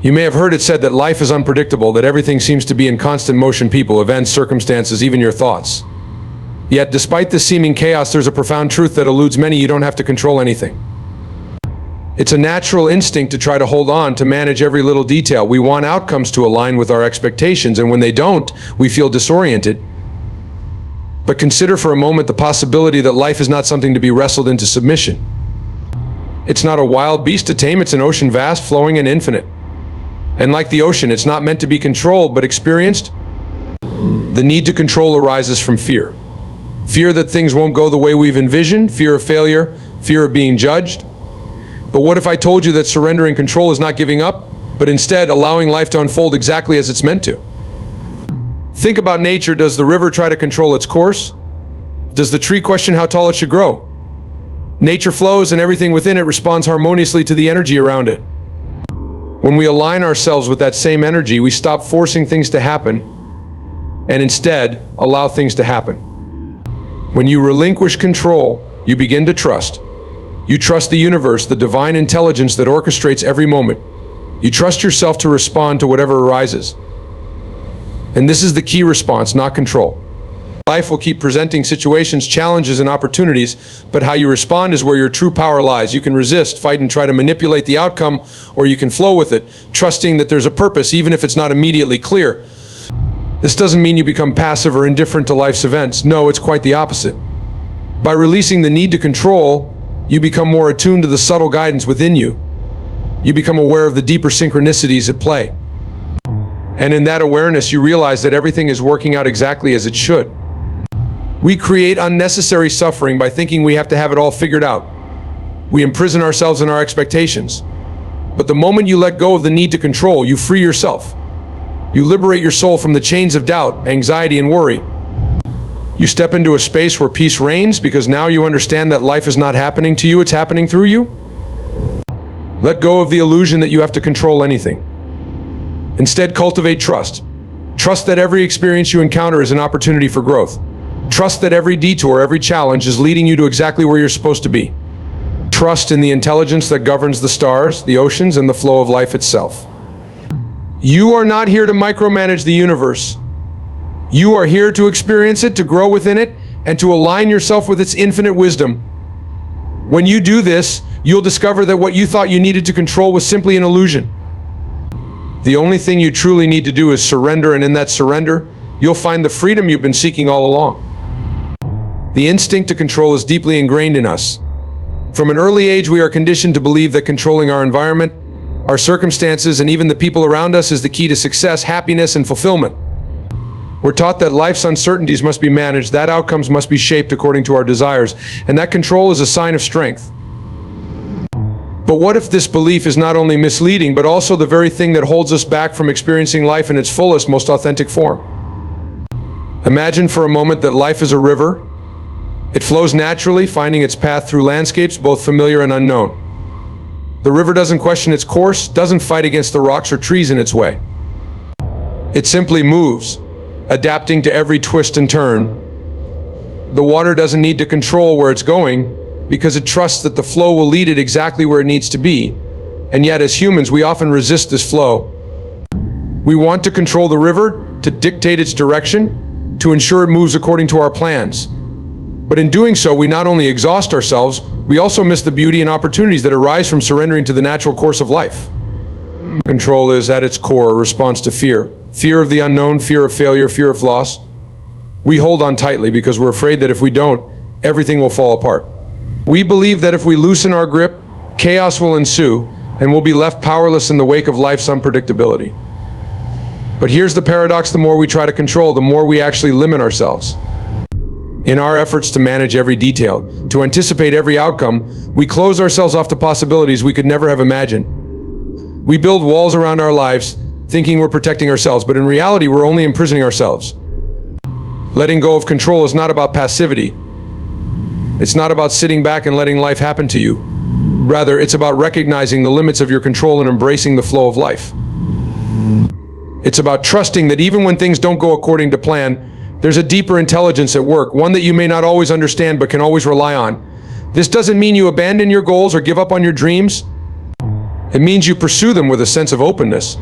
You may have heard it said that life is unpredictable, that everything seems to be in constant motion: people, events, circumstances, even your thoughts. Yet, despite this seeming chaos, there's a profound truth that eludes many: you don't have to control anything. It's a natural instinct to try to hold on, to manage every little detail. We want outcomes to align with our expectations, and when they don't, we feel disoriented. But consider for a moment the possibility that life is not something to be wrestled into submission. It's not a wild beast to tame, it's an ocean vast, flowing, and infinite. And like the ocean, it's not meant to be controlled, but experienced. The need to control arises from fear. Fear that things won't go the way we've envisioned, fear of failure, fear of being judged. But what if I told you that surrendering control is not giving up, but instead allowing life to unfold exactly as it's meant to? Think about nature. Does the river try to control its course? Does the tree question how tall it should grow? Nature flows, and everything within it responds harmoniously to the energy around it. When we align ourselves with that same energy, we stop forcing things to happen and instead allow things to happen. When you relinquish control, you begin to trust. You trust the universe, the divine intelligence that orchestrates every moment. You trust yourself to respond to whatever arises. And this is the key response, not control. Life will keep presenting situations, challenges, and opportunities, but how you respond is where your true power lies. You can resist, fight, and try to manipulate the outcome, or you can flow with it, trusting that there's a purpose, even if it's not immediately clear. This doesn't mean you become passive or indifferent to life's events. No, it's quite the opposite. By releasing the need to control, you become more attuned to the subtle guidance within you. You become aware of the deeper synchronicities at play. And in that awareness, you realize that everything is working out exactly as it should. We create unnecessary suffering by thinking we have to have it all figured out. We imprison ourselves in our expectations. But the moment you let go of the need to control, you free yourself. You liberate your soul from the chains of doubt, anxiety, and worry. You step into a space where peace reigns, because now you understand that life is not happening to you, it's happening through you. Let go of the illusion that you have to control anything. Instead, cultivate trust. Trust that every experience you encounter is an opportunity for growth. Trust that every detour, every challenge is leading you to exactly where you're supposed to be. Trust in the intelligence that governs the stars, the oceans, and the flow of life itself. You are not here to micromanage the universe. You are here to experience it, to grow within it, and to align yourself with its infinite wisdom. When you do this, you'll discover that what you thought you needed to control was simply an illusion. The only thing you truly need to do is surrender, and in that surrender, you'll find the freedom you've been seeking all along. The instinct to control is deeply ingrained in us. From an early age, we are conditioned to believe that controlling our environment, our circumstances, and even the people around us is the key to success, happiness, and fulfillment. We're taught that life's uncertainties must be managed, that outcomes must be shaped according to our desires, and that control is a sign of strength. But what if this belief is not only misleading, but also the very thing that holds us back from experiencing life in its fullest, most authentic form? Imagine for a moment that life is a river. It flows naturally, finding its path through landscapes both familiar and unknown. The river doesn't question its course, doesn't fight against the rocks or trees in its way. It simply moves, adapting to every twist and turn. The water doesn't need to control where it's going, because it trusts that the flow will lead it exactly where it needs to be. And yet, as humans, we often resist this flow. We want to control the river, to dictate its direction, to ensure it moves according to our plans. But in doing so, we not only exhaust ourselves, we also miss the beauty and opportunities that arise from surrendering to the natural course of life. Control is, at its core, a response to fear. Fear of the unknown, fear of failure, fear of loss. We hold on tightly because we're afraid that if we don't, everything will fall apart. We believe that if we loosen our grip, chaos will ensue, and we'll be left powerless in the wake of life's unpredictability. But here's the paradox: the more we try to control, the more we actually limit ourselves. In our efforts to manage every detail, to anticipate every outcome, we close ourselves off to possibilities we could never have imagined. We build walls around our lives, thinking we're protecting ourselves, but in reality, we're only imprisoning ourselves. Letting go of control is not about passivity. It's not about sitting back and letting life happen to you. Rather, it's about recognizing the limits of your control and embracing the flow of life. It's about trusting that even when things don't go according to plan, there's a deeper intelligence at work, one that you may not always understand but can always rely on. This doesn't mean you abandon your goals or give up on your dreams. It means you pursue them with a sense of openness,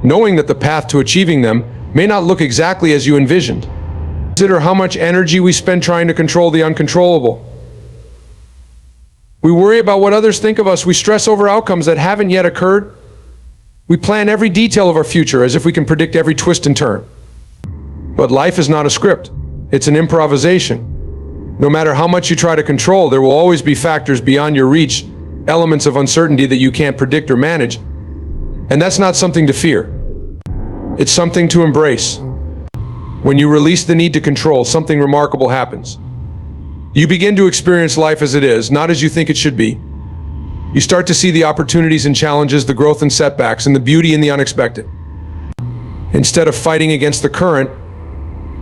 knowing that the path to achieving them may not look exactly as you envisioned. Consider how much energy we spend trying to control the uncontrollable. We worry about what others think of us. We stress over outcomes that haven't yet occurred. We plan every detail of our future as if we can predict every twist and turn. But life is not a script. It's an improvisation. No matter how much you try to control, there will always be factors beyond your reach, elements of uncertainty that you can't predict or manage. And that's not something to fear. It's something to embrace. When you release the need to control, something remarkable happens. You begin to experience life as it is, not as you think it should be. You start to see the opportunities and challenges, the growth and setbacks, and the beauty in the unexpected. Instead of fighting against the current,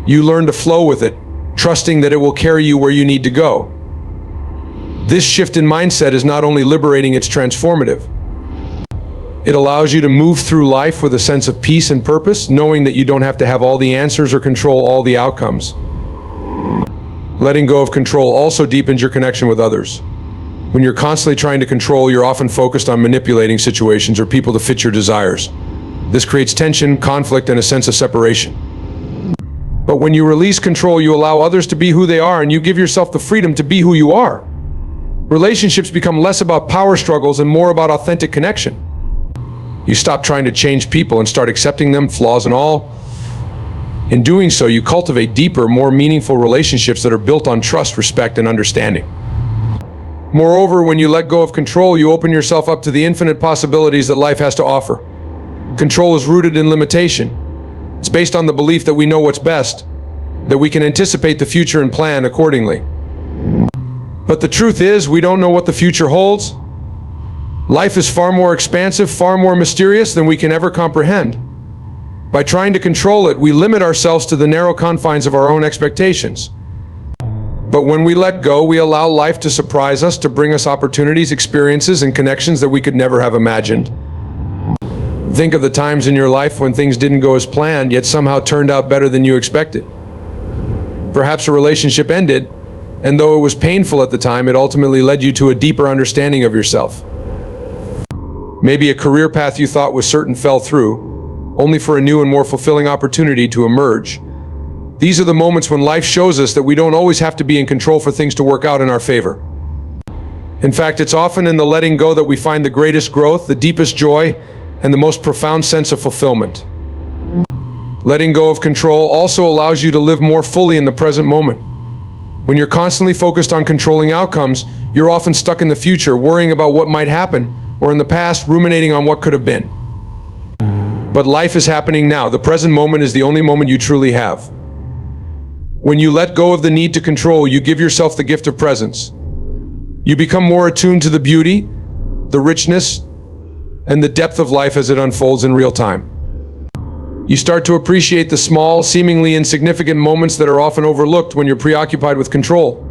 you learn to flow with it, trusting that it will carry you where you need to go. This shift in mindset is not only liberating, it's transformative. It allows you to move through life with a sense of peace and purpose, knowing that you don't have to have all the answers or control all the outcomes. Letting go of control also deepens your connection with others. When you're constantly trying to control, you're often focused on manipulating situations or people to fit your desires. This creates tension, conflict, and a sense of separation. But when you release control, you allow others to be who they are, and you give yourself the freedom to be who you are. Relationships become less about power struggles and more about authentic connection. You stop trying to change people and start accepting them, flaws and all. In doing so, you cultivate deeper, more meaningful relationships that are built on trust, respect, and understanding. Moreover, when you let go of control, you open yourself up to the infinite possibilities that life has to offer. Control is rooted in limitation. It's based on the belief that we know what's best, that we can anticipate the future and plan accordingly. But the truth is, we don't know what the future holds. Life is far more expansive, far more mysterious than we can ever comprehend. By trying to control it, we limit ourselves to the narrow confines of our own expectations. But when we let go, we allow life to surprise us, to bring us opportunities, experiences, and connections that we could never have imagined. Think of the times in your life when things didn't go as planned, yet somehow turned out better than you expected. Perhaps a relationship ended, and though it was painful at the time, it ultimately led you to a deeper understanding of yourself. Maybe a career path you thought was certain fell through, only for a new and more fulfilling opportunity to emerge. These are the moments when life shows us that we don't always have to be in control for things to work out in our favor. In fact, it's often in the letting go that we find the greatest growth, the deepest joy, and the most profound sense of fulfillment. Letting go of control also allows you to live more fully in the present moment. When you're constantly focused on controlling outcomes, you're often stuck in the future, worrying about what might happen, or in the past, ruminating on what could have been. But life is happening now. The present moment is the only moment you truly have. When you let go of the need to control, you give yourself the gift of presence. You become more attuned to the beauty, the richness, and the depth of life as it unfolds in real time. You start to appreciate the small, seemingly insignificant moments that are often overlooked when you're preoccupied with control.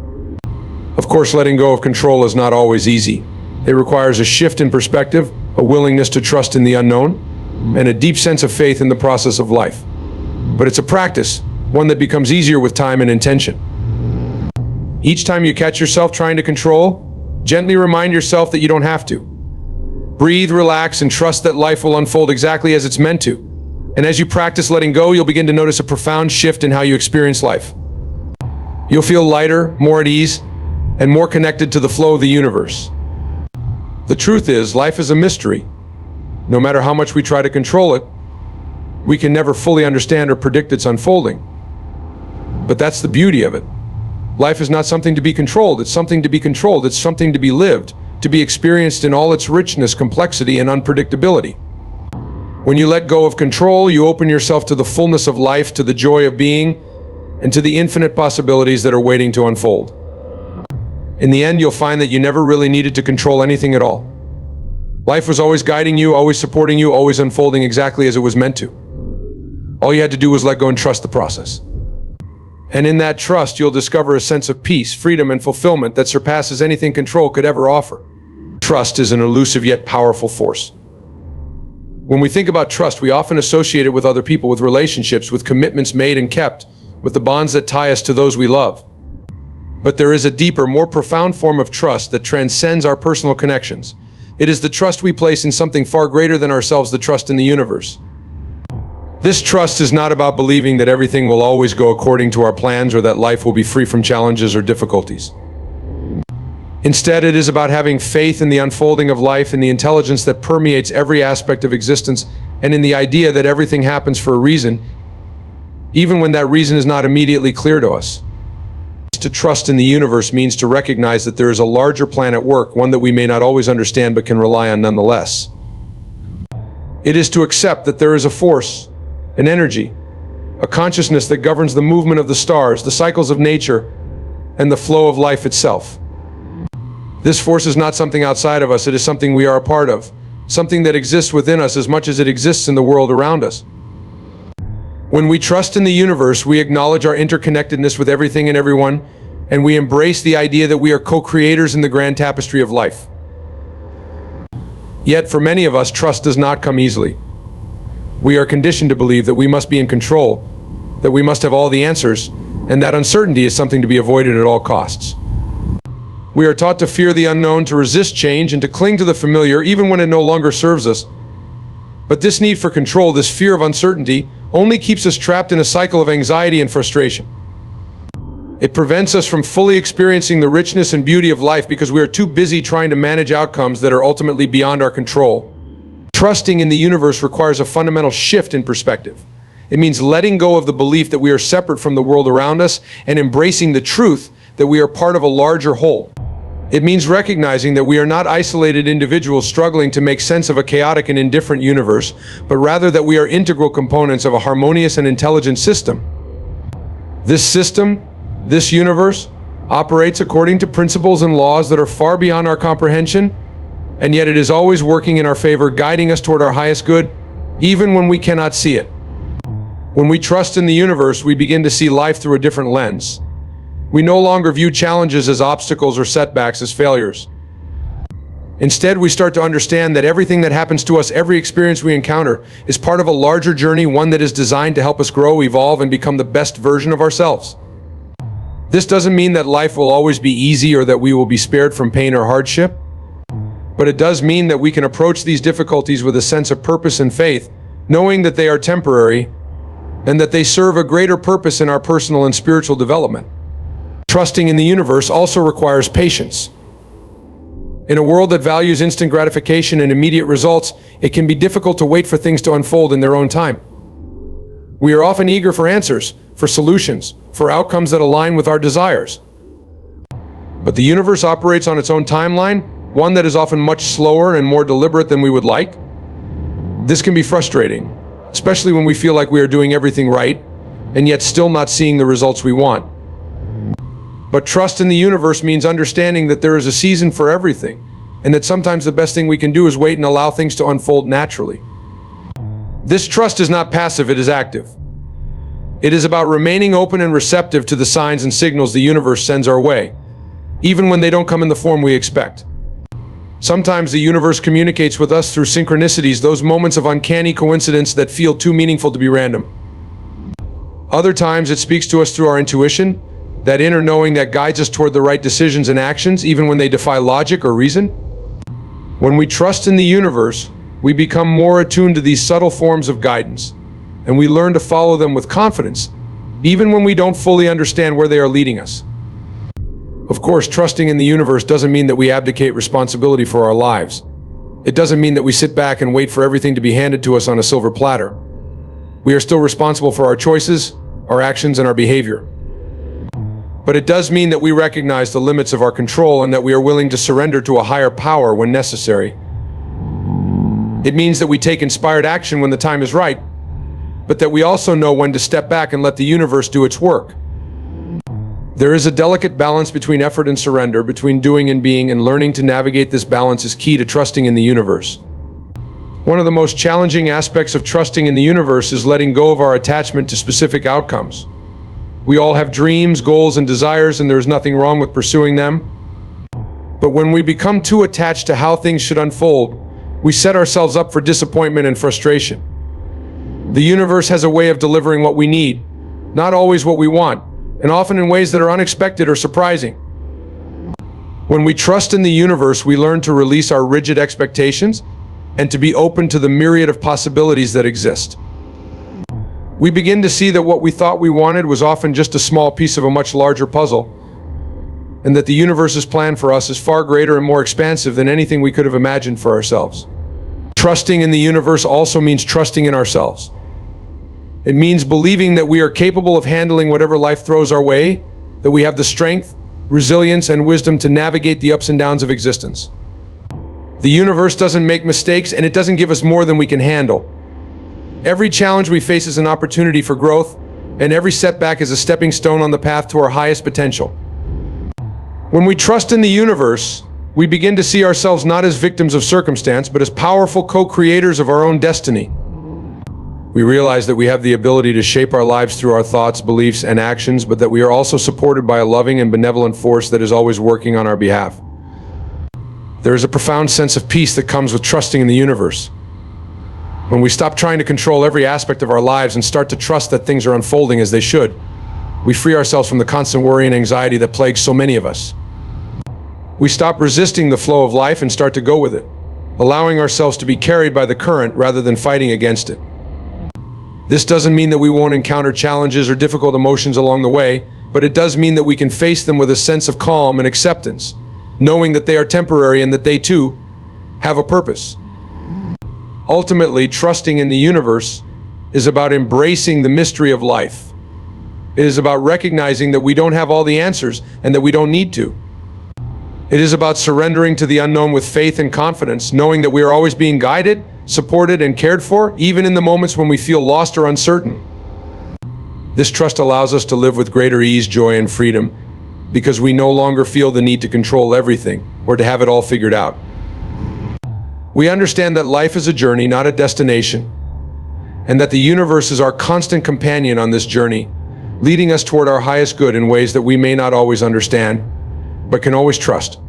Of course, letting go of control is not always easy. It requires a shift in perspective, a willingness to trust in the unknown, and a deep sense of faith in the process of life. But it's a practice, one that becomes easier with time and intention. Each time you catch yourself trying to control, gently remind yourself that you don't have to. Breathe, relax, and trust that life will unfold exactly as it's meant to. And as you practice letting go, you'll begin to notice a profound shift in how you experience life. You'll feel lighter, more at ease, and more connected to the flow of the universe. The truth is, life is a mystery. No matter how much we try to control it, we can never fully understand or predict its unfolding. But that's the beauty of it. Life is not something to be controlled, it's something to be controlled, it's something to be lived, to be experienced in all its richness, complexity, and unpredictability. When you let go of control, you open yourself to the fullness of life, to the joy of being, and to the infinite possibilities that are waiting to unfold. In the end, you'll find that you never really needed to control anything at all. Life was always guiding you, always supporting you, always unfolding exactly as it was meant to. All you had to do was let go and trust the process. And in that trust, you'll discover a sense of peace, freedom, and fulfillment that surpasses anything control could ever offer. Trust is an elusive yet powerful force. When we think about trust, we often associate it with other people, with relationships, with commitments made and kept, with the bonds that tie us to those we love. But there is a deeper, more profound form of trust that transcends our personal connections. It is the trust we place in something far greater than ourselves, the trust in the universe. This trust is not about believing that everything will always go according to our plans or that life will be free from challenges or difficulties. Instead, it is about having faith in the unfolding of life, in the intelligence that permeates every aspect of existence, and in the idea that everything happens for a reason, even when that reason is not immediately clear to us. To trust in the universe means to recognize that there is a larger plan at work, one that we may not always understand but can rely on nonetheless. It is to accept that there is a force, an energy, a consciousness that governs the movement of the stars, the cycles of nature, and the flow of life itself. This force is not something outside of us, it is something we are a part of, something that exists within us as much as it exists in the world around us. When we trust in the universe, we acknowledge our interconnectedness with everything and everyone, and we embrace the idea that we are co-creators in the grand tapestry of life. Yet, for many of us, trust does not come easily. We are conditioned to believe that we must be in control, that we must have all the answers, and that uncertainty is something to be avoided at all costs. We are taught to fear the unknown, to resist change, and to cling to the familiar even when it no longer serves us. But this need for control, this fear of uncertainty, only keeps us trapped in a cycle of anxiety and frustration. It prevents us from fully experiencing the richness and beauty of life because we are too busy trying to manage outcomes that are ultimately beyond our control. Trusting in the universe requires a fundamental shift in perspective. It means letting go of the belief that we are separate from the world around us and embracing the truth that we are part of a larger whole. It means recognizing that we are not isolated individuals struggling to make sense of a chaotic and indifferent universe, but rather that we are integral components of a harmonious and intelligent system. This system, this universe, operates according to principles and laws that are far beyond our comprehension, and yet it is always working in our favor, guiding us toward our highest good, even when we cannot see it. When we trust in the universe, we begin to see life through a different lens. We no longer view challenges as obstacles or setbacks as failures. Instead, we start to understand that everything that happens to us, every experience we encounter, is part of a larger journey, one that is designed to help us grow, evolve, and become the best version of ourselves. This doesn't mean that life will always be easy or that we will be spared from pain or hardship, but it does mean that we can approach these difficulties with a sense of purpose and faith, knowing that they are temporary and that they serve a greater purpose in our personal and spiritual development. Trusting in the universe also requires patience. In a world that values instant gratification and immediate results, it can be difficult to wait for things to unfold in their own time. We are often eager for answers, for solutions, for outcomes that align with our desires. But the universe operates on its own timeline, one that is often much slower and more deliberate than we would like. This can be frustrating, especially when we feel like we are doing everything right, and yet still not seeing the results we want. But trust in the universe means understanding that there is a season for everything, and that sometimes the best thing we can do is wait and allow things to unfold naturally. This trust is not passive, it is active. It is about remaining open and receptive to the signs and signals the universe sends our way, even when they don't come in the form we expect. Sometimes the universe communicates with us through synchronicities, those moments of uncanny coincidence that feel too meaningful to be random. Other times it speaks to us through our intuition, that inner knowing that guides us toward the right decisions and actions, even when they defy logic or reason. When we trust in the universe, we become more attuned to these subtle forms of guidance, and we learn to follow them with confidence, even when we don't fully understand where they are leading us. Of course, trusting in the universe doesn't mean that we abdicate responsibility for our lives. It doesn't mean that we sit back and wait for everything to be handed to us on a silver platter. We are still responsible for our choices, our actions, and our behavior. But it does mean that we recognize the limits of our control and that we are willing to surrender to a higher power when necessary. It means that we take inspired action when the time is right, but that we also know when to step back and let the universe do its work. There is a delicate balance between effort and surrender, between doing and being, and learning to navigate this balance is key to trusting in the universe. One of the most challenging aspects of trusting in the universe is letting go of our attachment to specific outcomes. We all have dreams, goals, and desires, and there is nothing wrong with pursuing them. But when we become too attached to how things should unfold, we set ourselves up for disappointment and frustration. The universe has a way of delivering what we need, not always what we want, and often in ways that are unexpected or surprising. When we trust in the universe, we learn to release our rigid expectations and to be open to the myriad of possibilities that exist. We begin to see that what we thought we wanted was often just a small piece of a much larger puzzle, and that the universe's plan for us is far greater and more expansive than anything we could have imagined for ourselves. Trusting in the universe also means trusting in ourselves. It means believing that we are capable of handling whatever life throws our way, that we have the strength, resilience, and wisdom to navigate the ups and downs of existence. The universe doesn't make mistakes, and it doesn't give us more than we can handle. Every challenge we face is an opportunity for growth, and every setback is a stepping stone on the path to our highest potential. When we trust in the universe, we begin to see ourselves not as victims of circumstance, but as powerful co-creators of our own destiny. We realize that we have the ability to shape our lives through our thoughts, beliefs, and actions, but that we are also supported by a loving and benevolent force that is always working on our behalf. There is a profound sense of peace that comes with trusting in the universe. When we stop trying to control every aspect of our lives and start to trust that things are unfolding as they should, we free ourselves from the constant worry and anxiety that plagues so many of us. We stop resisting the flow of life and start to go with it, allowing ourselves to be carried by the current rather than fighting against it. This doesn't mean that we won't encounter challenges or difficult emotions along the way, but it does mean that we can face them with a sense of calm and acceptance, knowing that they are temporary and that they too have a purpose. Ultimately, trusting in the universe is about embracing the mystery of life. It is about recognizing that we don't have all the answers and that we don't need to. It is about surrendering to the unknown with faith and confidence, knowing that we are always being guided, supported, and cared for, even in the moments when we feel lost or uncertain. This trust allows us to live with greater ease, joy, and freedom, because we no longer feel the need to control everything or to have it all figured out. We understand that life is a journey, not a destination, and that the universe is our constant companion on this journey, leading us toward our highest good in ways that we may not always understand, but can always trust.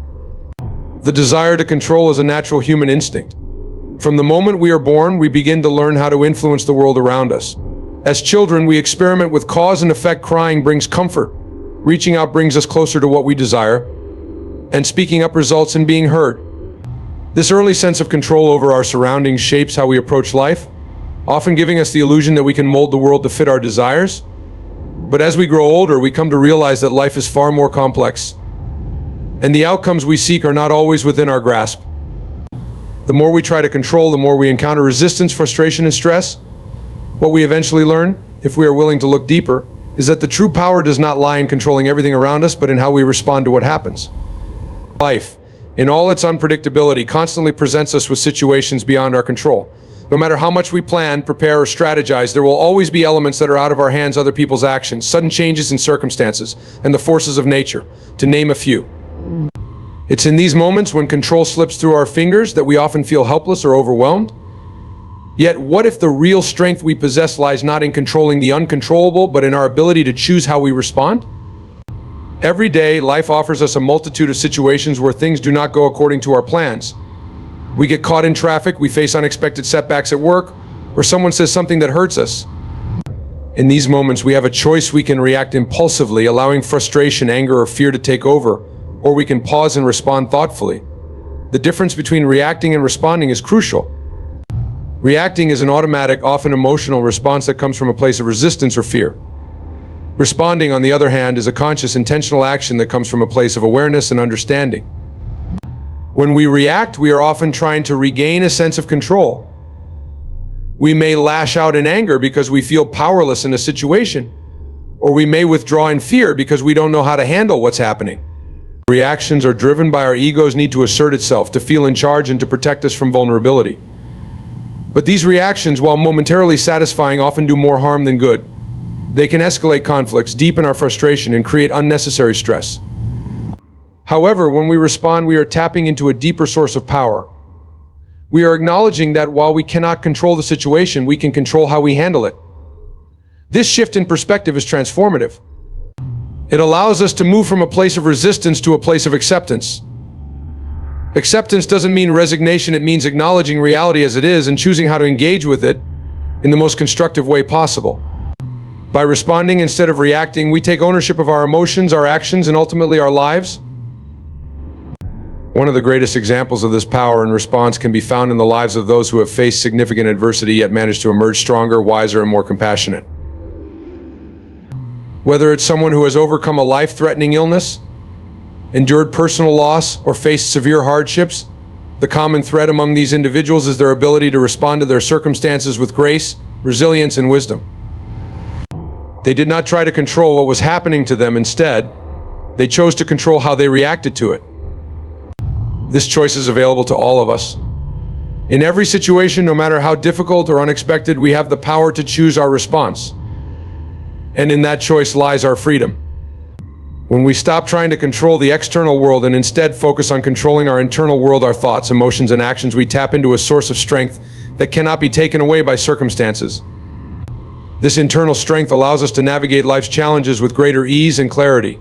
The desire to control is a natural human instinct. From the moment we are born, we begin to learn how to influence the world around us. As children, we experiment with cause and effect. Crying brings comfort, reaching out brings us closer to what we desire, and speaking up results in being heard. This early sense of control over our surroundings shapes how we approach life, often giving us the illusion that we can mold the world to fit our desires. But as we grow older, we come to realize that life is far more complex, and the outcomes we seek are not always within our grasp. The more we try to control, the more we encounter resistance, frustration, and stress. What we eventually learn, if we are willing to look deeper, is that the true power does not lie in controlling everything around us, but in how we respond to what happens. Life, in all its unpredictability, constantly presents us with situations beyond our control. No matter how much we plan, prepare, or strategize, there will always be elements that are out of our hands, other people's actions, sudden changes in circumstances, and the forces of nature, to name a few. It's in these moments when control slips through our fingers that we often feel helpless or overwhelmed. Yet, what if the real strength we possess lies not in controlling the uncontrollable, but in our ability to choose how we respond? Every day, life offers us a multitude of situations where things do not go according to our plans. We get caught in traffic, we face unexpected setbacks at work, or someone says something that hurts us. In these moments, we have a choice. We can react impulsively, allowing frustration, anger, or fear to take over, or we can pause and respond thoughtfully. The difference between reacting and responding is crucial. Reacting is an automatic, often emotional response that comes from a place of resistance or fear. Responding, on the other hand, is a conscious, intentional action that comes from a place of awareness and understanding. When we react, we are often trying to regain a sense of control. We may lash out in anger because we feel powerless in a situation, or we may withdraw in fear because we don't know how to handle what's happening. Reactions are driven by our ego's need to assert itself, to feel in charge, and to protect us from vulnerability. But these reactions, while momentarily satisfying, often do more harm than good. They can escalate conflicts, deepen our frustration, and create unnecessary stress. However, when we respond, we are tapping into a deeper source of power. We are acknowledging that while we cannot control the situation, we can control how we handle it. This shift in perspective is transformative. It allows us to move from a place of resistance to a place of acceptance. Acceptance doesn't mean resignation, it means acknowledging reality as it is and choosing how to engage with it in the most constructive way possible. By responding instead of reacting, we take ownership of our emotions, our actions, and ultimately our lives. One of the greatest examples of this power and response can be found in the lives of those who have faced significant adversity yet managed to emerge stronger, wiser, and more compassionate. Whether it's someone who has overcome a life-threatening illness, endured personal loss, or faced severe hardships, the common thread among these individuals is their ability to respond to their circumstances with grace, resilience, and wisdom. They did not try to control what was happening to them. Instead, they chose to control how they reacted to it. This choice is available to all of us. In every situation, no matter how difficult or unexpected, we have the power to choose our response. And in that choice lies our freedom. When we stop trying to control the external world and instead focus on controlling our internal world, our thoughts, emotions, and actions, we tap into a source of strength that cannot be taken away by circumstances. This internal strength allows us to navigate life's challenges with greater ease and clarity.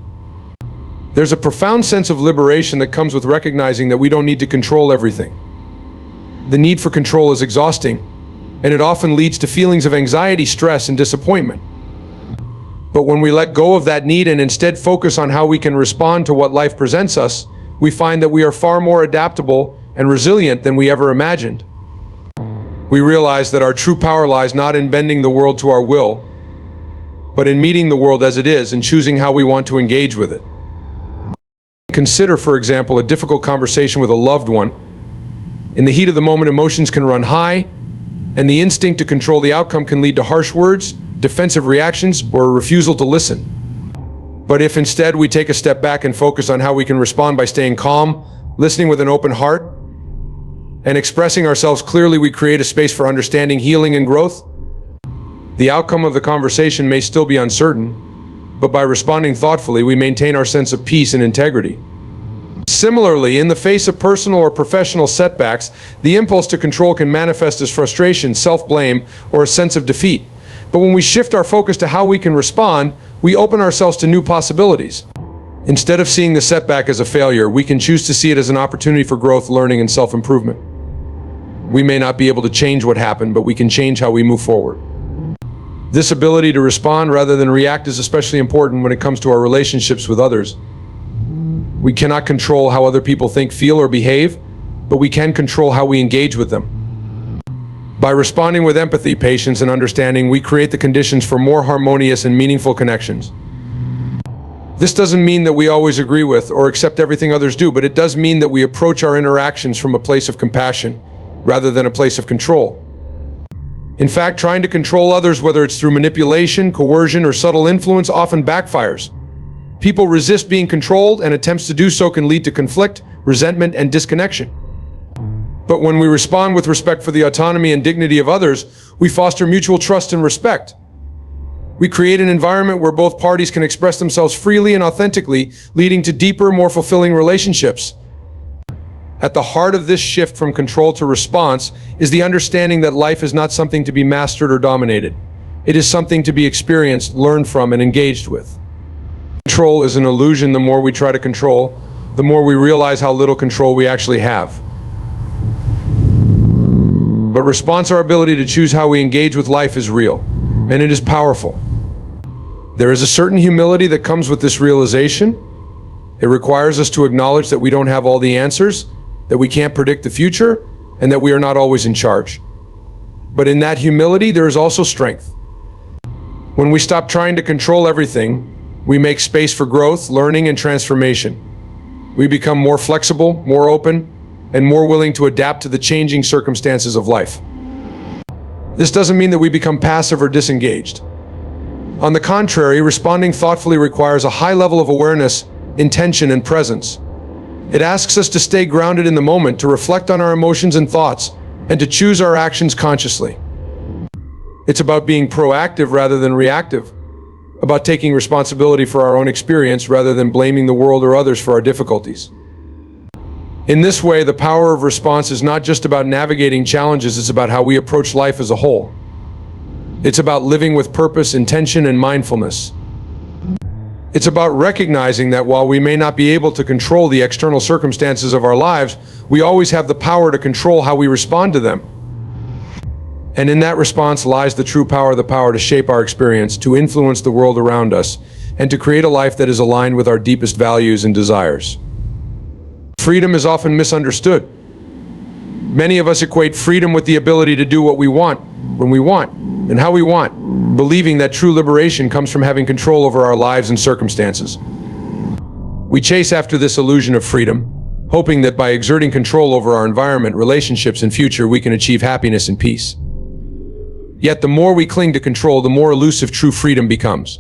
There's a profound sense of liberation that comes with recognizing that we don't need to control everything. The need for control is exhausting, and it often leads to feelings of anxiety, stress, and disappointment. But when we let go of that need and instead focus on how we can respond to what life presents us, we find that we are far more adaptable and resilient than we ever imagined. We realize that our true power lies not in bending the world to our will, but in meeting the world as it is and choosing how we want to engage with it. Consider, for example, a difficult conversation with a loved one. In the heat of the moment, emotions can run high, and the instinct to control the outcome can lead to harsh words, defensive reactions, or a refusal to listen. But if instead we take a step back and focus on how we can respond by staying calm, listening with an open heart, and expressing ourselves clearly, we create a space for understanding, healing, and growth. The outcome of the conversation may still be uncertain, but by responding thoughtfully, we maintain our sense of peace and integrity. Similarly, in the face of personal or professional setbacks, the impulse to control can manifest as frustration, self-blame, or a sense of defeat. But when we shift our focus to how we can respond, we open ourselves to new possibilities. Instead of seeing the setback as a failure, we can choose to see it as an opportunity for growth, learning, and self-improvement. We may not be able to change what happened, but we can change how we move forward. This ability to respond rather than react is especially important when it comes to our relationships with others. We cannot control how other people think, feel, or behave, but we can control how we engage with them. By responding with empathy, patience, and understanding, we create the conditions for more harmonious and meaningful connections. This doesn't mean that we always agree with or accept everything others do, but it does mean that we approach our interactions from a place of compassion rather than a place of control. In fact, trying to control others, whether it's through manipulation, coercion, or subtle influence, often backfires. People resist being controlled, and attempts to do so can lead to conflict, resentment, and disconnection. But when we respond with respect for the autonomy and dignity of others, we foster mutual trust and respect. We create an environment where both parties can express themselves freely and authentically, leading to deeper, more fulfilling relationships. At the heart of this shift from control to response is the understanding that life is not something to be mastered or dominated. It is something to be experienced, learned from, and engaged with. Control is an illusion. The more we try to control, the more we realize how little control we actually have. But response, our ability to choose how we engage with life, is real, and it is powerful. There is a certain humility that comes with this realization. It requires us to acknowledge that we don't have all the answers, that we can't predict the future, and that we are not always in charge. But in that humility, there is also strength. When we stop trying to control everything, we make space for growth, learning, and transformation. We become more flexible, more open, and more willing to adapt to the changing circumstances of life. This doesn't mean that we become passive or disengaged. On the contrary, responding thoughtfully requires a high level of awareness, intention, and presence. It asks us to stay grounded in the moment, to reflect on our emotions and thoughts, and to choose our actions consciously. It's about being proactive rather than reactive, about taking responsibility for our own experience rather than blaming the world or others for our difficulties. In this way, the power of response is not just about navigating challenges, it's about how we approach life as a whole. It's about living with purpose, intention, and mindfulness. It's about recognizing that while we may not be able to control the external circumstances of our lives, we always have the power to control how we respond to them. And in that response lies the true power, the power to shape our experience, to influence the world around us, and to create a life that is aligned with our deepest values and desires. Freedom is often misunderstood. Many of us equate freedom with the ability to do what we want, when we want, and how we want, believing that true liberation comes from having control over our lives and circumstances. We chase after this illusion of freedom, hoping that by exerting control over our environment, relationships, and future, we can achieve happiness and peace. Yet the more we cling to control, the more elusive true freedom becomes.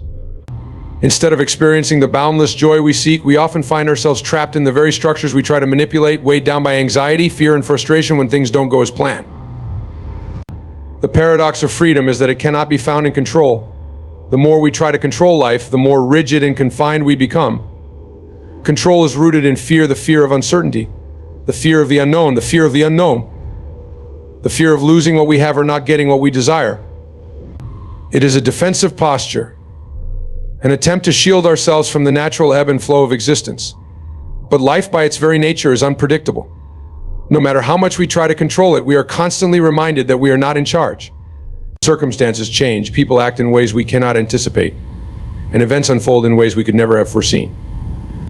Instead of experiencing the boundless joy we seek, we often find ourselves trapped in the very structures we try to manipulate, weighed down by anxiety, fear, and frustration when things don't go as planned. The paradox of freedom is that it cannot be found in control. The more we try to control life, the more rigid and confined we become. Control is rooted in fear, the fear of uncertainty, the fear of the unknown, the fear of the unknown, the fear of losing what we have or not getting what we desire. It is a defensive posture, an attempt to shield ourselves from the natural ebb and flow of existence. But life by its very nature is unpredictable. No matter how much we try to control it, we are constantly reminded that we are not in charge. Circumstances change, people act in ways we cannot anticipate, and events unfold in ways we could never have foreseen.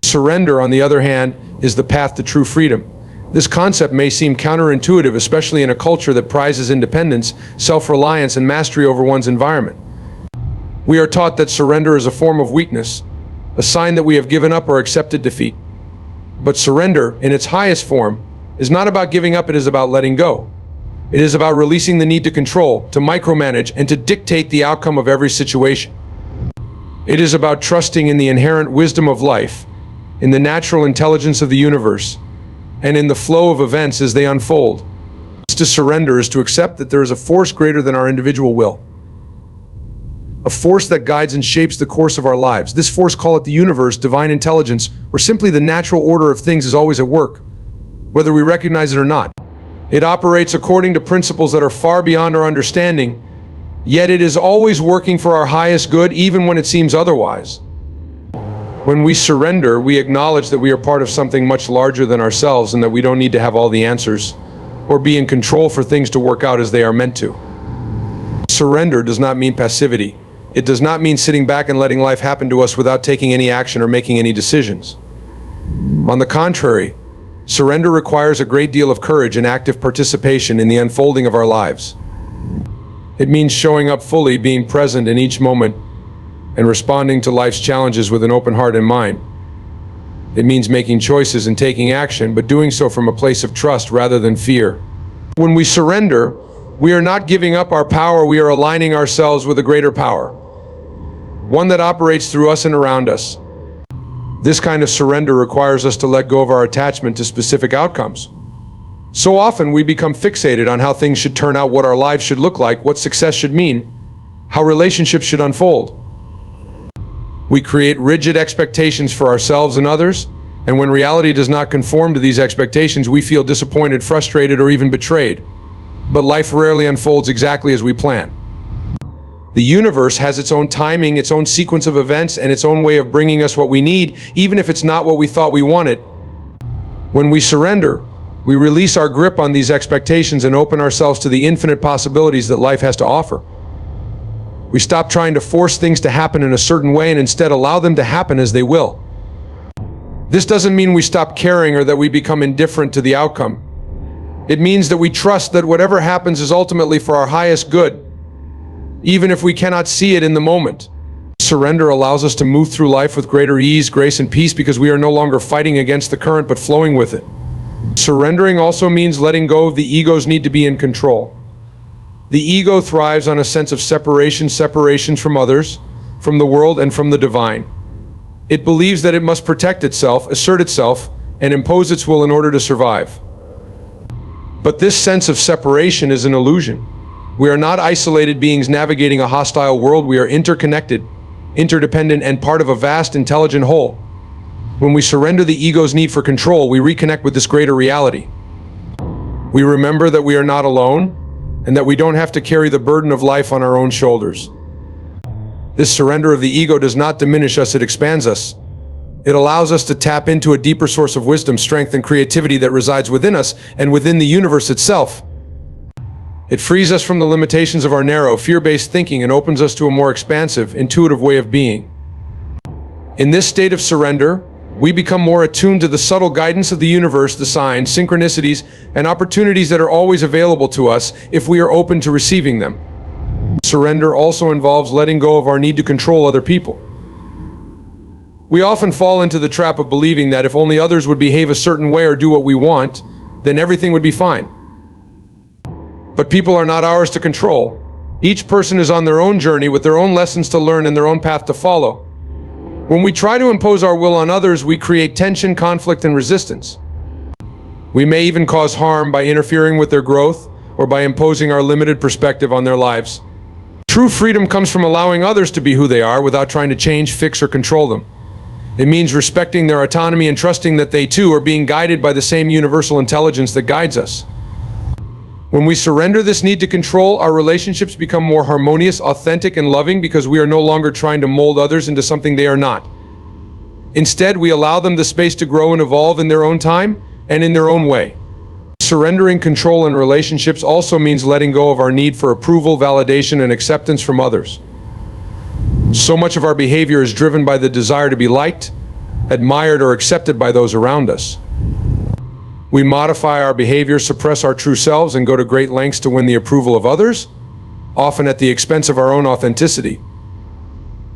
Surrender, on the other hand, is the path to true freedom. This concept may seem counterintuitive, especially in a culture that prizes independence, self-reliance, and mastery over one's environment. We are taught that surrender is a form of weakness, a sign that we have given up or accepted defeat. But surrender, in its highest form, is not about giving up, it is about letting go. It is about releasing the need to control, to micromanage, and to dictate the outcome of every situation. It is about trusting in the inherent wisdom of life, in the natural intelligence of the universe, and in the flow of events as they unfold. To surrender is to accept that there is a force greater than our individual will. A force that guides and shapes the course of our lives. This force, call it the universe, divine intelligence, or simply the natural order of things, is always at work, whether we recognize it or not. It operates according to principles that are far beyond our understanding, yet it is always working for our highest good, even when it seems otherwise. When we surrender, we acknowledge that we are part of something much larger than ourselves and that we don't need to have all the answers or be in control for things to work out as they are meant to. Surrender does not mean passivity. It does not mean sitting back and letting life happen to us without taking any action or making any decisions. On the contrary, surrender requires a great deal of courage and active participation in the unfolding of our lives. It means showing up fully, being present in each moment, and responding to life's challenges with an open heart and mind. It means making choices and taking action, but doing so from a place of trust rather than fear. When we surrender, we are not giving up our power, we are aligning ourselves with a greater power, one that operates through us and around us. This kind of surrender requires us to let go of our attachment to specific outcomes. So often we become fixated on how things should turn out, what our lives should look like, what success should mean, how relationships should unfold. We create rigid expectations for ourselves and others, and when reality does not conform to these expectations, we feel disappointed, frustrated, or even betrayed. But life rarely unfolds exactly as we plan. The universe has its own timing, its own sequence of events, and its own way of bringing us what we need, even if it's not what we thought we wanted. When we surrender, we release our grip on these expectations and open ourselves to the infinite possibilities that life has to offer. We stop trying to force things to happen in a certain way and instead allow them to happen as they will. This doesn't mean we stop caring or that we become indifferent to the outcome. It means that we trust that whatever happens is ultimately for our highest good, even if we cannot see it in the moment. Surrender allows us to move through life with greater ease, grace, and peace because we are no longer fighting against the current but flowing with it. Surrendering also means letting go of the ego's need to be in control. The ego thrives on a sense of separation from others, from the world, and from the divine. It believes that it must protect itself, assert itself, and impose its will in order to survive. But this sense of separation is an illusion. We are not isolated beings navigating a hostile world. We are interconnected, interdependent, and part of a vast, intelligent whole. When we surrender the ego's need for control, we reconnect with this greater reality. We remember that we are not alone, and that we don't have to carry the burden of life on our own shoulders. This surrender of the ego does not diminish us, it expands us. It allows us to tap into a deeper source of wisdom, strength, and creativity that resides within us and within the universe itself. It frees us from the limitations of our narrow, fear-based thinking and opens us to a more expansive, intuitive way of being. In this state of surrender, We become more attuned to the subtle guidance of the universe, the signs, synchronicities, and opportunities that are always available to us if we are open to receiving them. Surrender also involves letting go of our need to control other people. We often fall into the trap of believing that if only others would behave a certain way or do what we want, then everything would be fine. But people are not ours to control. Each person is on their own journey with their own lessons to learn and their own path to follow. When we try to impose our will on others, we create tension, conflict, and resistance. We may even cause harm by interfering with their growth or by imposing our limited perspective on their lives. True freedom comes from allowing others to be who they are without trying to change, fix, or control them. It means respecting their autonomy and trusting that they too are being guided by the same universal intelligence that guides us. When we surrender this need to control, our relationships become more harmonious, authentic, and loving because we are no longer trying to mold others into something they are not. Instead, we allow them the space to grow and evolve in their own time and in their own way. Surrendering control in relationships also means letting go of our need for approval, validation, and acceptance from others. So much of our behavior is driven by the desire to be liked, admired, or accepted by those around us. We modify our behavior, suppress our true selves, and go to great lengths to win the approval of others, often at the expense of our own authenticity.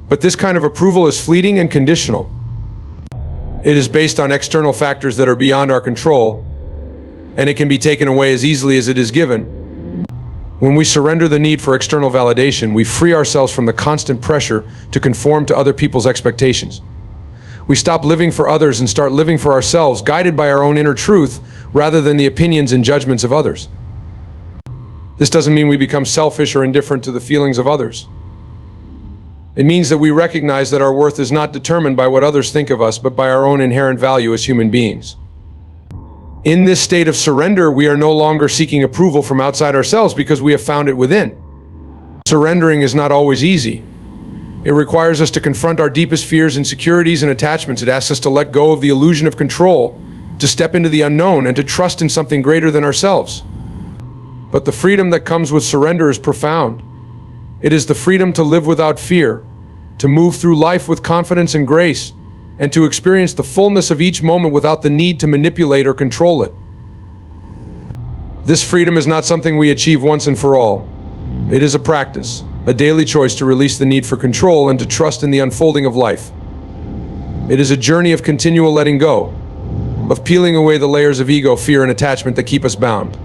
But this kind of approval is fleeting and conditional. It is based on external factors that are beyond our control, and it can be taken away as easily as it is given. When we surrender the need for external validation, we free ourselves from the constant pressure to conform to other people's expectations. We stop living for others and start living for ourselves, guided by our own inner truth rather than the opinions and judgments of others. This doesn't mean we become selfish or indifferent to the feelings of others. It means that we recognize that our worth is not determined by what others think of us, but by our own inherent value as human beings. In this state of surrender, we are no longer seeking approval from outside ourselves because we have found it within. Surrendering is not always easy. It requires us to confront our deepest fears, insecurities, and attachments. It asks us to let go of the illusion of control, to step into the unknown, and to trust in something greater than ourselves. But the freedom that comes with surrender is profound. It is the freedom to live without fear, to move through life with confidence and grace, and to experience the fullness of each moment without the need to manipulate or control it. This freedom is not something we achieve once and for all. It is a practice, a daily choice to release the need for control and to trust in the unfolding of life. It is a journey of continual letting go, of peeling away the layers of ego, fear, and attachment that keep us bound.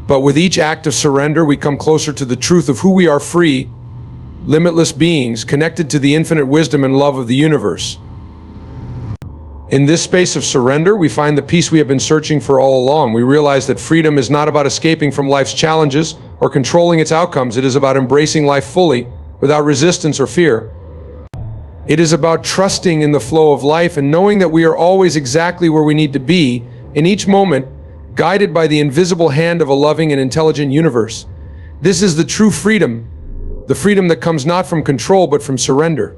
But with each act of surrender, we come closer to the truth of who we are: free, limitless beings, connected to the infinite wisdom and love of the universe. In this space of surrender, we find the peace we have been searching for all along. We realize that freedom is not about escaping from life's challenges or controlling its outcomes. It is about embracing life fully, without resistance or fear. It is about trusting in the flow of life and knowing that we are always exactly where we need to be, in each moment, guided by the invisible hand of a loving and intelligent universe. This is the true freedom, the freedom that comes not from control but from surrender.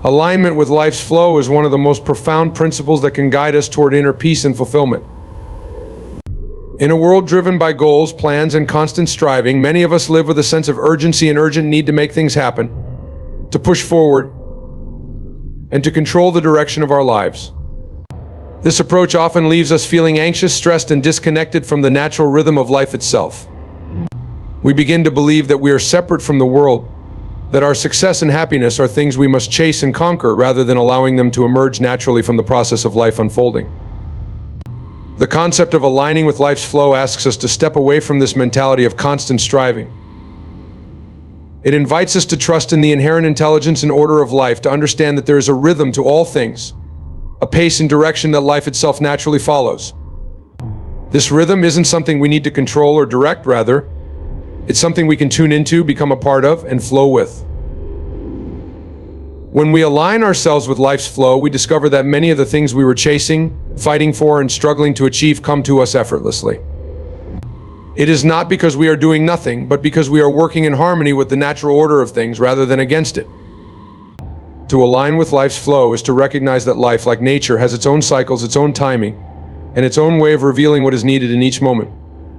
Alignment with life's flow is one of the most profound principles that can guide us toward inner peace and fulfillment. In a world driven by goals, plans, and constant striving, many of us live with a sense of urgency and urgent need to make things happen, to push forward, and to control the direction of our lives. This approach often leaves us feeling anxious, stressed, and disconnected from the natural rhythm of life itself. We begin to believe that we are separate from the world, that our success and happiness are things we must chase and conquer rather than allowing them to emerge naturally from the process of life unfolding. The concept of aligning with life's flow asks us to step away from this mentality of constant striving. It invites us to trust in the inherent intelligence and order of life, to understand that there is a rhythm to all things, a pace and direction that life itself naturally follows. This rhythm isn't something we need to control or direct, rather, it's something we can tune into, become a part of, and flow with. When we align ourselves with life's flow, we discover that many of the things we were chasing, fighting for, and struggling to achieve come to us effortlessly. It is not because we are doing nothing, but because we are working in harmony with the natural order of things rather than against it. To align with life's flow is to recognize that life, like nature, has its own cycles, its own timing, and its own way of revealing what is needed in each moment.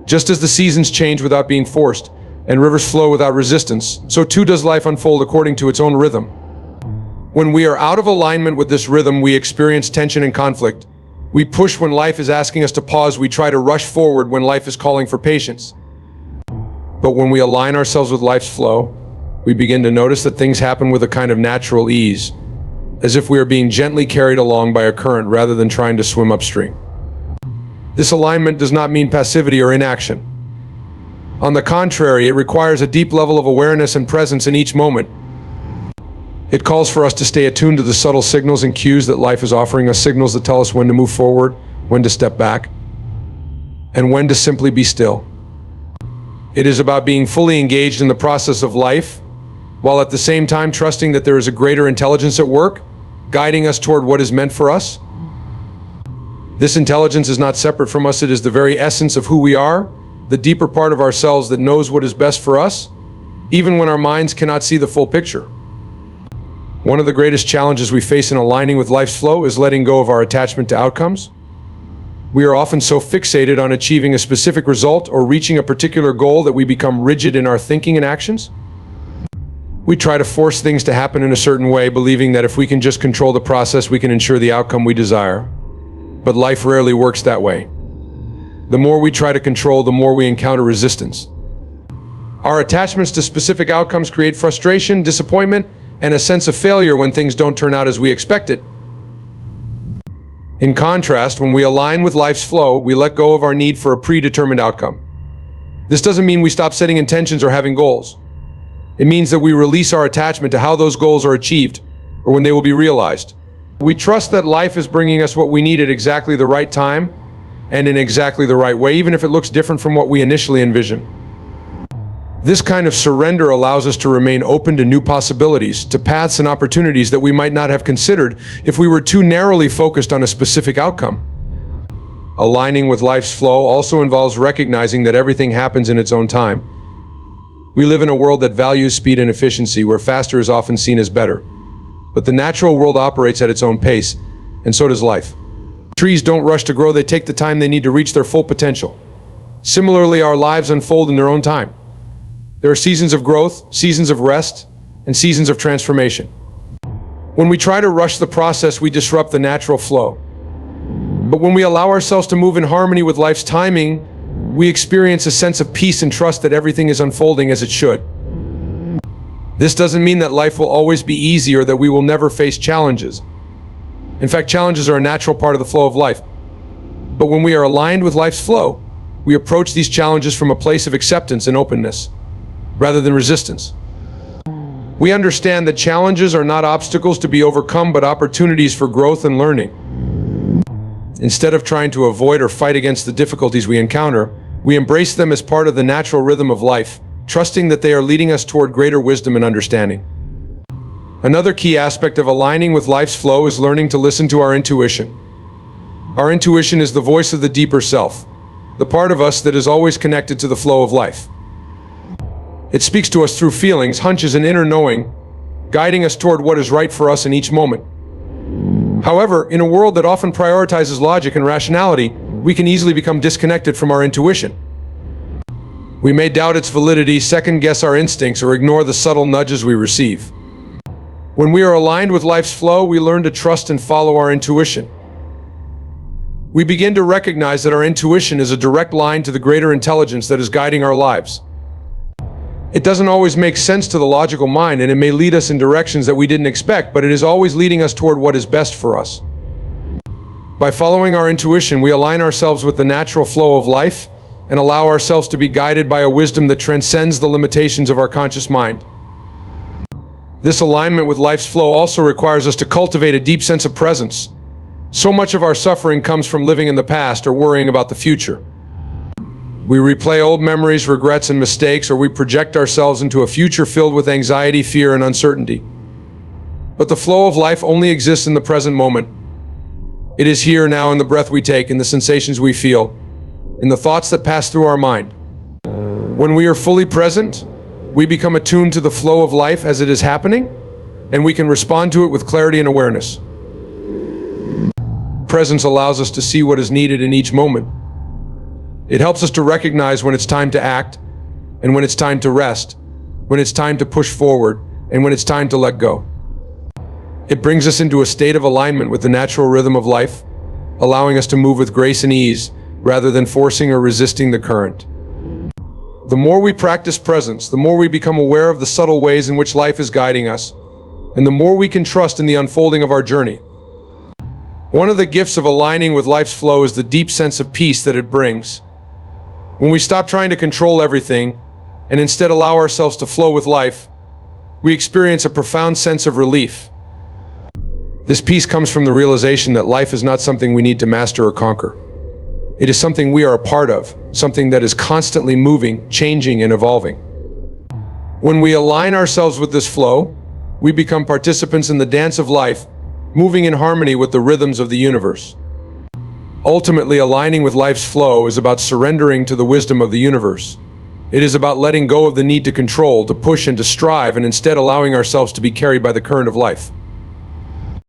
Just as the seasons change without being forced, and rivers flow without resistance, so too does life unfold according to its own rhythm. When we are out of alignment with this rhythm, we experience tension and conflict. We push when life is asking us to pause. We try to rush forward when life is calling for patience. But when we align ourselves with life's flow, we begin to notice that things happen with a kind of natural ease, as if we are being gently carried along by a current rather than trying to swim upstream. This alignment does not mean passivity or inaction. On the contrary, it requires a deep level of awareness and presence in each moment. It calls for us to stay attuned to the subtle signals and cues that life is offering us, signals that tell us when to move forward, when to step back, and when to simply be still. It is about being fully engaged in the process of life, while at the same time trusting that there is a greater intelligence at work, guiding us toward what is meant for us. This intelligence is not separate from us. It is the very essence of who we are, the deeper part of ourselves that knows what is best for us, even when our minds cannot see the full picture. One of the greatest challenges we face in aligning with life's flow is letting go of our attachment to outcomes. We are often so fixated on achieving a specific result or reaching a particular goal that we become rigid in our thinking and actions. We try to force things to happen in a certain way, believing that if we can just control the process, we can ensure the outcome we desire. But life rarely works that way. The more we try to control, the more we encounter resistance. Our attachments to specific outcomes create frustration, disappointment, and a sense of failure when things don't turn out as we expected. In contrast, when we align with life's flow, we let go of our need for a predetermined outcome. This doesn't mean we stop setting intentions or having goals. It means that we release our attachment to how those goals are achieved or when they will be realized. We trust that life is bringing us what we need at exactly the right time and in exactly the right way, even if it looks different from what we initially envisioned. This kind of surrender allows us to remain open to new possibilities, to paths and opportunities that we might not have considered if we were too narrowly focused on a specific outcome. Aligning with life's flow also involves recognizing that everything happens in its own time. We live in a world that values speed and efficiency, where faster is often seen as better. But the natural world operates at its own pace, and so does life. Trees don't rush to grow, they take the time they need to reach their full potential. Similarly, our lives unfold in their own time. There are seasons of growth, seasons of rest, and seasons of transformation. When we try to rush the process, we disrupt the natural flow. But when we allow ourselves to move in harmony with life's timing, we experience a sense of peace and trust that everything is unfolding as it should. This doesn't mean that life will always be easy or that we will never face challenges. In fact, challenges are a natural part of the flow of life. But when we are aligned with life's flow, we approach these challenges from a place of acceptance and openness, rather than resistance. We understand that challenges are not obstacles to be overcome, but opportunities for growth and learning. Instead of trying to avoid or fight against the difficulties we encounter, we embrace them as part of the natural rhythm of life, trusting that they are leading us toward greater wisdom and understanding. Another key aspect of aligning with life's flow is learning to listen to our intuition. Our intuition is the voice of the deeper self, the part of us that is always connected to the flow of life. It speaks to us through feelings, hunches, and inner knowing, guiding us toward what is right for us in each moment. However, in a world that often prioritizes logic and rationality, we can easily become disconnected from our intuition. We may doubt its validity, second-guess our instincts, or ignore the subtle nudges we receive. When we are aligned with life's flow, we learn to trust and follow our intuition. We begin to recognize that our intuition is a direct line to the greater intelligence that is guiding our lives. It doesn't always make sense to the logical mind, and it may lead us in directions that we didn't expect, but it is always leading us toward what is best for us. By following our intuition, we align ourselves with the natural flow of life and allow ourselves to be guided by a wisdom that transcends the limitations of our conscious mind. This alignment with life's flow also requires us to cultivate a deep sense of presence. So much of our suffering comes from living in the past or worrying about the future. We replay old memories, regrets, and mistakes, or we project ourselves into a future filled with anxiety, fear, and uncertainty. But the flow of life only exists in the present moment. It is here now, in the breath we take, in the sensations we feel, in the thoughts that pass through our mind. When we are fully present, we become attuned to the flow of life as it is happening, and we can respond to it with clarity and awareness. Presence allows us to see what is needed in each moment. It helps us to recognize when it's time to act, and when it's time to rest, when it's time to push forward, and when it's time to let go. It brings us into a state of alignment with the natural rhythm of life, allowing us to move with grace and ease rather than forcing or resisting the current. The more we practice presence, the more we become aware of the subtle ways in which life is guiding us, and the more we can trust in the unfolding of our journey. One of the gifts of aligning with life's flow is the deep sense of peace that it brings. When we stop trying to control everything and instead allow ourselves to flow with life, we experience a profound sense of relief. This peace comes from the realization that life is not something we need to master or conquer. It is something we are a part of, something that is constantly moving, changing, and evolving. When we align ourselves with this flow, we become participants in the dance of life, moving in harmony with the rhythms of the universe. Ultimately, aligning with life's flow is about surrendering to the wisdom of the universe. It is about letting go of the need to control, to push, and to strive, and instead allowing ourselves to be carried by the current of life.